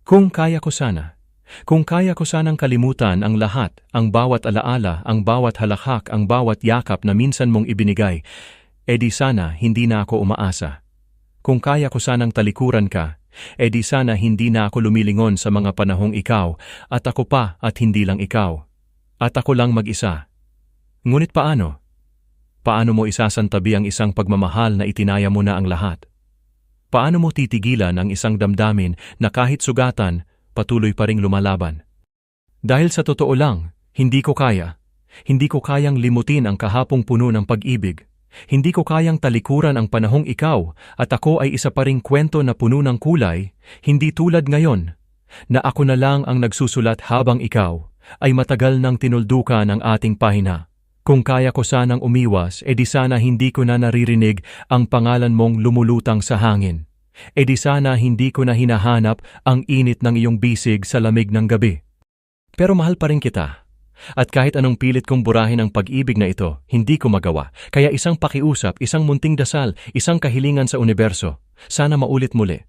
Kung kaya ko sana. Kung kaya ko sanang kalimutan ang lahat, ang bawat alaala, ang bawat halakhak, ang bawat yakap na minsan mong ibinigay, edi sana hindi na ako umaasa. Kung kaya ko sanang talikuran ka, edi sana hindi na ako lumilingon sa mga panahong ikaw, at ako pa at hindi lang ikaw. At ako lang mag-isa. Ngunit paano? Paano mo isasantabi ang isang pagmamahal na itinaya mo na ang lahat? Paano mo titigilan ang isang damdamin na kahit sugatan, patuloy pa ring lumalaban? Dahil sa totoo lang, hindi ko kaya. Hindi ko kayang limutin ang kahapong puno ng pag-ibig. Hindi ko kayang talikuran ang panahong ikaw at ako ay isa pa ring kwento na puno ng kulay, hindi tulad ngayon, na ako na lang ang nagsusulat habang ikaw ay matagal nang tinuldukan ang ating pahina. Kung kaya ko sanang umiwas, edi sana hindi ko na naririnig ang pangalan mong lumulutang sa hangin. Edi sana hindi ko na hinahanap ang init ng iyong bisig sa lamig ng gabi. Pero mahal pa rin kita. At kahit anong pilit kong burahin ang pag-ibig na ito, hindi ko magawa. Kaya isang pakiusap, isang munting dasal, isang kahilingan sa universo. Sana maulit muli.